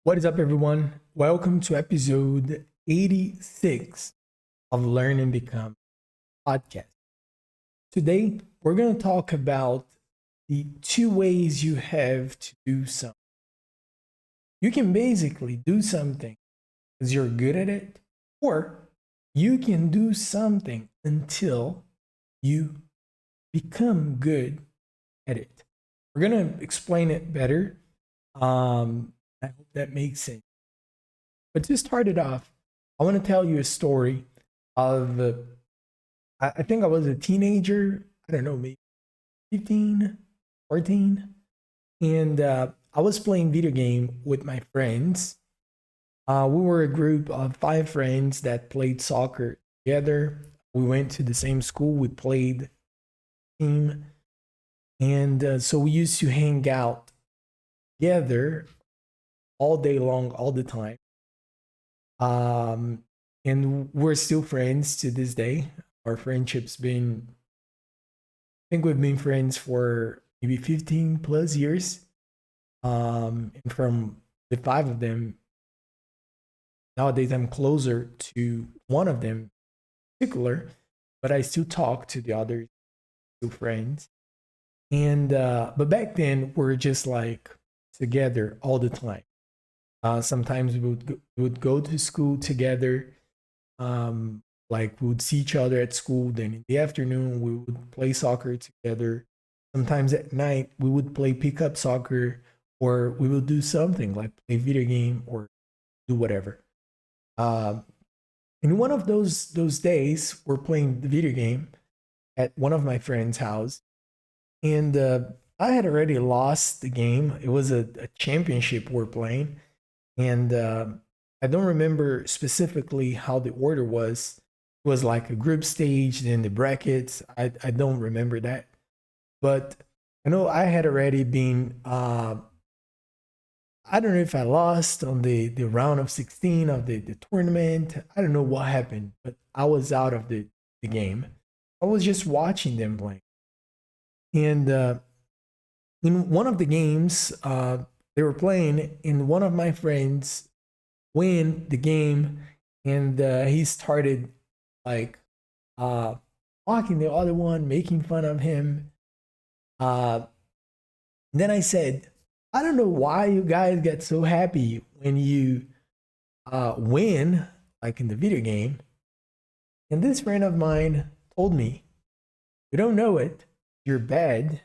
What is up, everyone? Welcome to episode 86 of Learn and Become podcast. Today, we're going to talk about the two ways you have to do something. You can basically do something because you're good at it, or you can do something until you become good at it. We're going to explain it better. I hope that makes sense. But to start it off, I want to tell you a story of, I think I was a teenager, I don't know, maybe 15, 14. And I was playing video game with my friends. We were a group of 5 friends that played soccer together. We went to the same school, we played team. And so we used to hang out together all day long, all the time. And we're still friends to this day. Our friendship's been, I think we've been friends for maybe 15 plus years. And from the 5 of them, nowadays I'm closer to one of them in particular, but I still talk to the other 2 friends. And but back then we're just like together all the time. Sometimes we would go to school together. Like we would see each other at school. Then in the afternoon, we would play soccer together. Sometimes at night, we would play pickup soccer, or we would do something like play video game or do whatever. Um, in one of those days, we're playing the video game at one of my friend's house, and I had already lost the game. It was a championship we're playing, and I don't remember specifically how the order was. It was like a group stage, then the brackets. I don't remember that, but I know I had already been. I don't know if I lost on the round of 16 of the tournament. I don't know what happened, but I was out of the game. I was just watching them play, and in one of the games they were playing, and one of my friends win the game, and he started like uh mocking the other one, making fun of him. uh then I said, I don't know why you guys get so happy when you win, like in the video game. And this friend of mine told me, you don't know it, you're bad,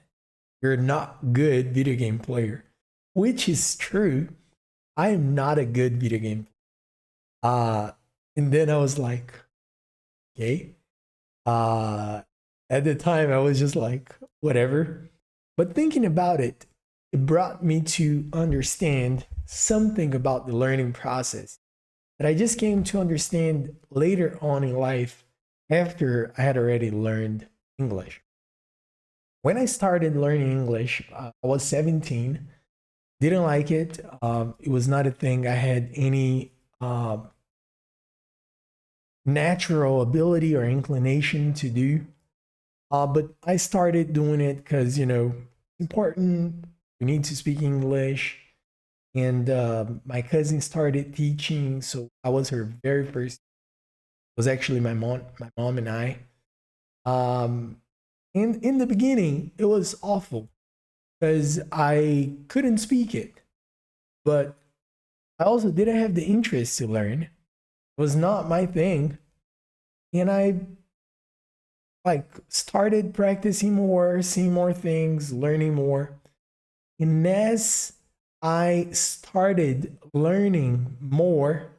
you're not good video game player, which is true. I am not a good video game. Uh, and then I was like, okay. Uh, at the time, I was just like, whatever. But thinking about it, it brought me to understand something about the learning process that I just came to understand later on in life after I had already learned English. When I started learning English, I was 17. Didn't like it. It was not a thing I had any natural ability or inclination to do. But I started doing it because, it's important. We need to speak English. And my cousin started teaching. So I was her very first, it was actually my mom and I. Um, and in the beginning, it was awful because I couldn't speak it. But I also didn't have the interest to learn. It was not my thing. And I like started practicing more, seeing more things, learning more. And as I started learning more,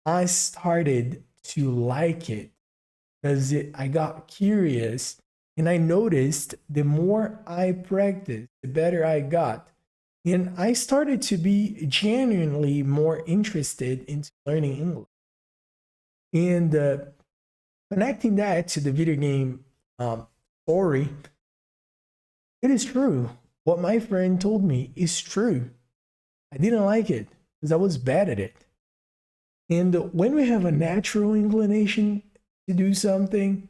I started to like it because I got curious, and I noticed the more I practiced, the better I got. And I started to be genuinely more interested in learning English. And connecting that to the video game story, it is true. What my friend told me is true. I didn't like it because I was bad at it. And when we have a natural inclination to do something,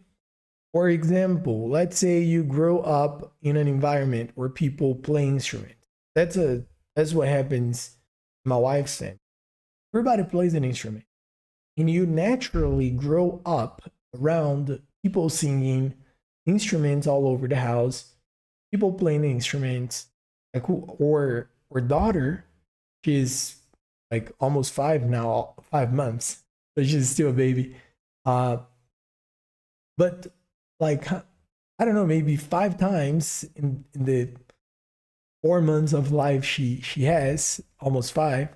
for example, let's say you grow up in an environment where people play instruments. That's what happens my wife's family, everybody plays an instrument. And you naturally grow up around people singing, instruments all over the house, people playing the instruments, like or daughter, she's like almost 5 now, 5 months, so she's still a baby. Uh, but like I don't know, maybe 5 times in the 4 months of life she has, almost five.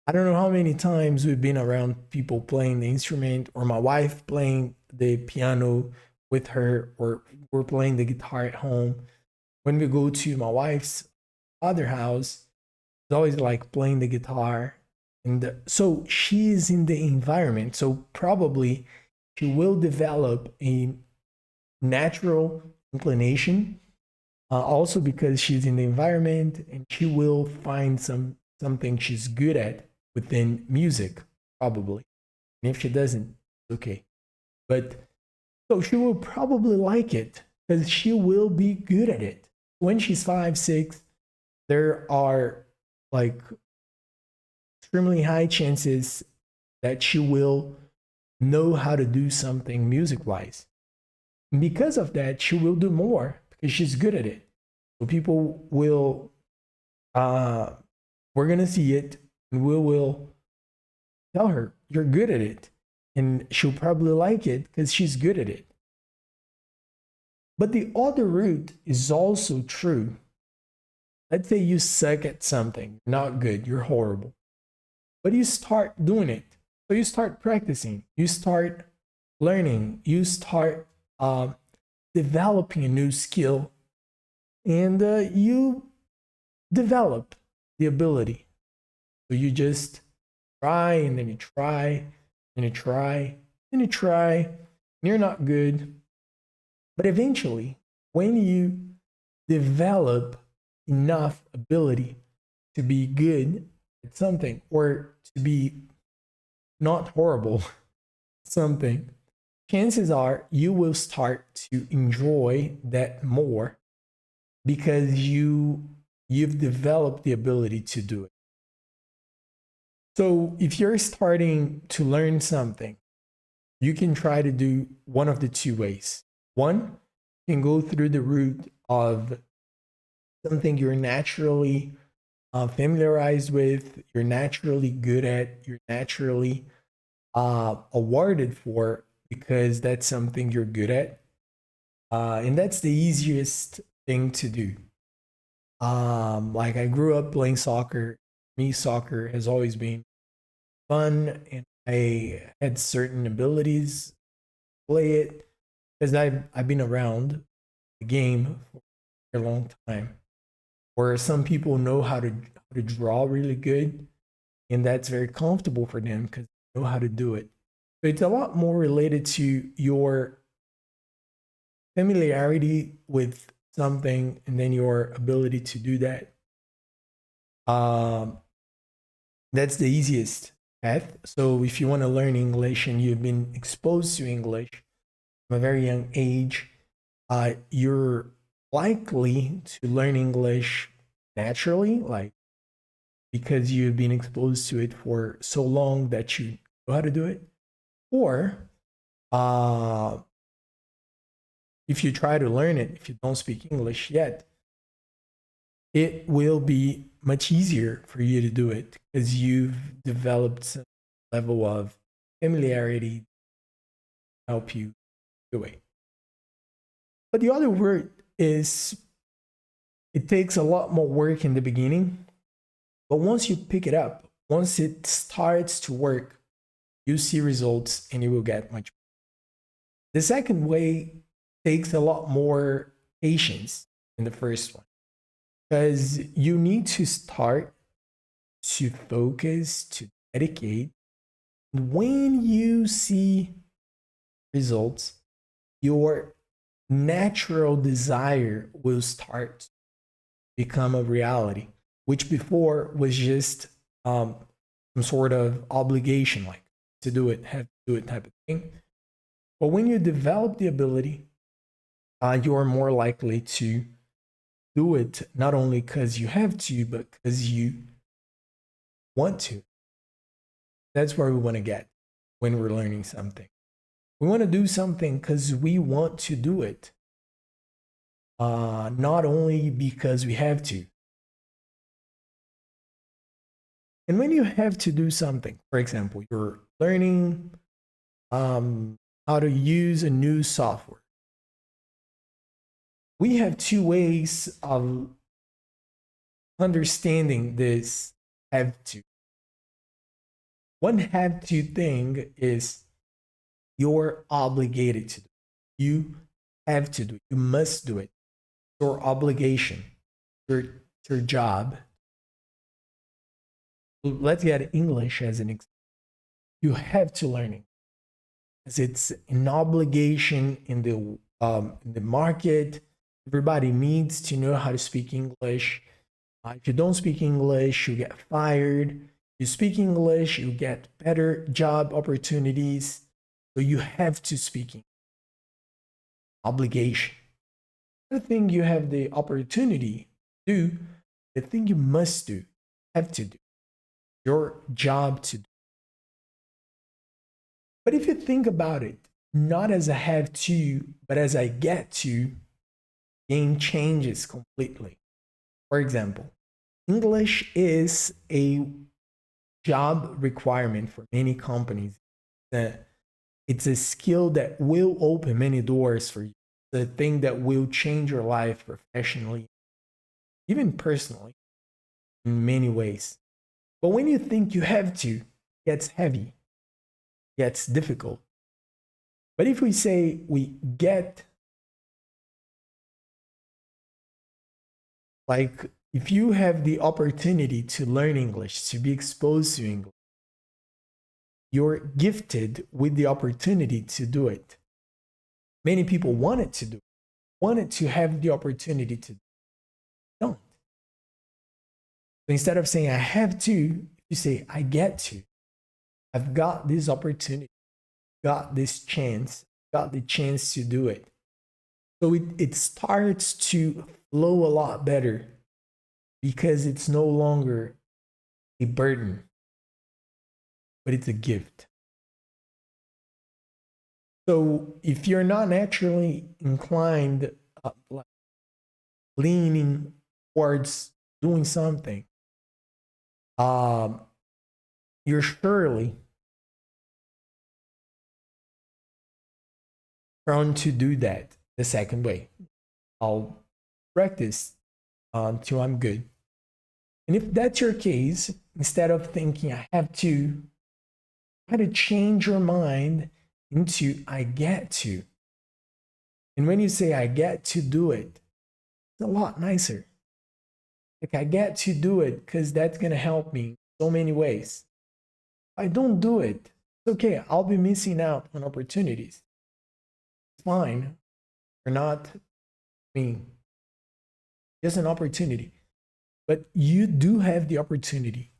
I don't know how many times we've been around people playing the instrument, or my wife playing the piano with her, or we're playing the guitar at home. When we go to my wife's other house, it's always like playing the guitar. And so she's in the environment. So probably she will develop a natural inclination, also because she's in the environment, and she will find something she's good at within music, probably. And if she doesn't, okay. But so she will probably like it because she will be good at it. When she's 5, 6, there are like extremely high chances that she will know how to do something music wise. Because of that, she will do more because she's good at it. So people will, we're going to see it, and we will tell her, you're good at it. And she'll probably like it because she's good at it. But the other route is also true. Let's say you suck at something, not good, you're horrible. But you start doing it. So you start practicing, you start learning, you start developing a new skill, and you develop the ability. So you just try, and then you try, and you try, and you try, and you're not good. But eventually, when you develop enough ability to be good at something, or to be not horrible at something, chances are you will start to enjoy that more because you've developed the ability to do it. So if you're starting to learn something, you can try to do one of the two ways. One, you can go through the route of something you're naturally familiarized with, you're naturally good at, you're naturally awarded for, because that's something you're good at. And that's the easiest thing to do. Like I grew up playing soccer. Me, soccer has always been fun, and I had certain abilities to play it because I've been around the game for a long time. Where some people know how to draw really good, and that's very comfortable for them because they know how to do it. So it's a lot more related to your familiarity with something, and then your ability to do that. Um, that's the easiest path. So if you want to learn English and you've been exposed to English from a very young age, you're likely to learn English naturally, like because you've been exposed to it for so long that you know how to do it. Or uh, if you try to learn it, if you don't speak English yet, it will be much easier for you to do it because you've developed some level of familiarity to help you do it. But the other word is, it takes a lot more work in the beginning, but once you pick it up, once it starts to work, you see results and you will get much better. The second way takes a lot more patience than the first one, because you need to start to focus, to dedicate. When you see results, your natural desire will start to become a reality, which before was just some sort of obligation, like to do it, have to do it type of thing. But when you develop the ability, you are more likely to do it, not only because you have to, but because you want to. That's where we want to get when we're learning something. We want to do something because we want to do it, not only because we have to. And when you have to do something, for example, you're learning how to use a new software. We have two ways of understanding this have to. One have to thing is you're obligated to do it. You have to do it. You must do it. Your obligation, your job. Let's get English as an example. You have to learn it, because it's an obligation in the market. Everybody needs to know how to speak English. If you don't speak English, you get fired. You speak English, you get better job opportunities. So you have to speak English. Obligation. The thing you have the opportunity to do, the thing you must do, have to do, your job to do. But if you think about it, not as a have to, but as I get to, game changes completely. For example, English is a job requirement for many companies. It's a skill that will open many doors for you. The thing that will change your life professionally, even personally, in many ways. But when you think you have to, it gets heavy, it gets difficult. But if we say we get, like, if you have the opportunity to learn English, to be exposed to English, you're gifted with the opportunity to do it. Many people wanted to do it, wanted to have the opportunity to do it. Don't. So instead of saying I have to, you say I get to. I've got this opportunity, got this chance, got the chance to do it. So it starts to flow a lot better, because it's no longer a burden, but it's a gift. So if you're not naturally inclined, like leaning towards doing something, you're surely prone to do that the second way. I'll practice until I'm good. And if that's your case, instead of thinking I have to, try to change your mind into I get to. And when you say I get to do it, it's a lot nicer. Like, I get to do it because that's going to help me in so many ways. If I don't do it, it's okay. I'll be missing out on opportunities. It's fine. Or not, just an opportunity. But you do have the opportunity,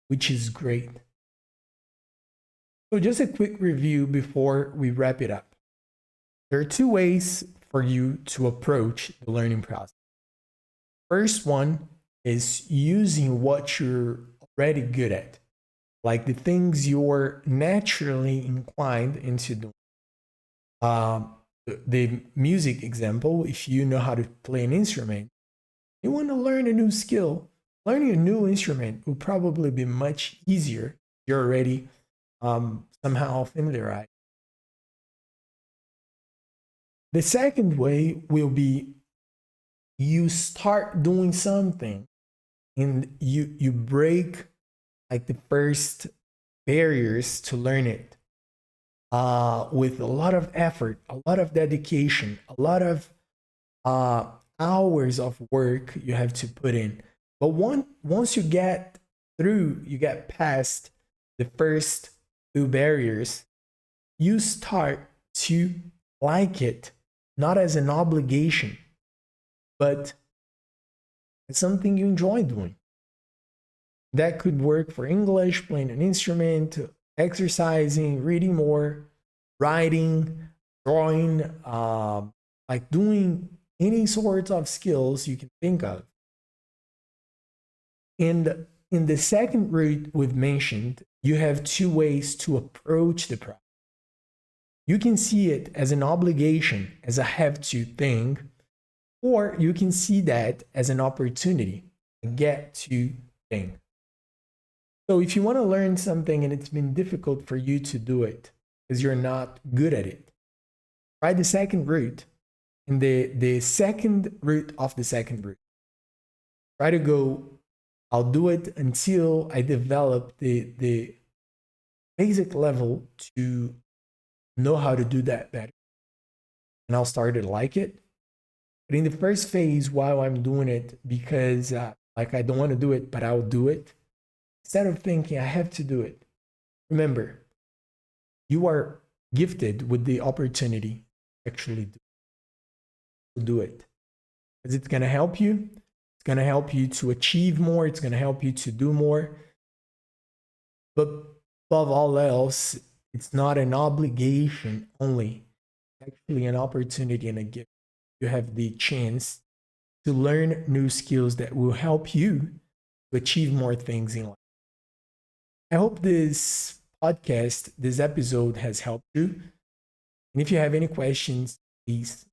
which is great. So just a quick review before we wrap it up. There are two ways for you to approach the learning process. First one is using what you're already good at, like the things you're naturally inclined into doing. The music example, if you know how to play an instrument, you want to learn a new skill, learning a new instrument will probably be much easier. You're already somehow familiarized. The second way will be you start doing something and you break like the first barriers to learn it with a lot of effort, a lot of dedication, a lot of hours of work you have to put in. But once you get through, you get past the first two barriers, you start to like it, not as an obligation, but as something you enjoy doing. That could work for English, playing an instrument, exercising, reading more, writing, drawing, like doing any sorts of skills you can think of. And In the second route we've mentioned, you have two ways to approach the problem. You can see it as an obligation, as a have to thing, or you can see that as an opportunity, a get to thing. So if you want to learn something and it's been difficult for you to do it because you're not good at it, try the second route and the second route of the second route. Try to go, I'll do it until I develop the basic level to know how to do that better. And I'll start to like it. But in the first phase, while I'm doing it, because like I don't want to do it, but I'll do it, instead of thinking I have to do it, remember, you are gifted with the opportunity to actually do it. Because it's going to help you. It's going to help you to achieve more. It's going to help you to do more. But above all else, it's not an obligation only. It's actually an opportunity and a gift. You have the chance to learn new skills that will help you to achieve more things in life. I hope this podcast, this episode has helped you. And if you have any questions, please,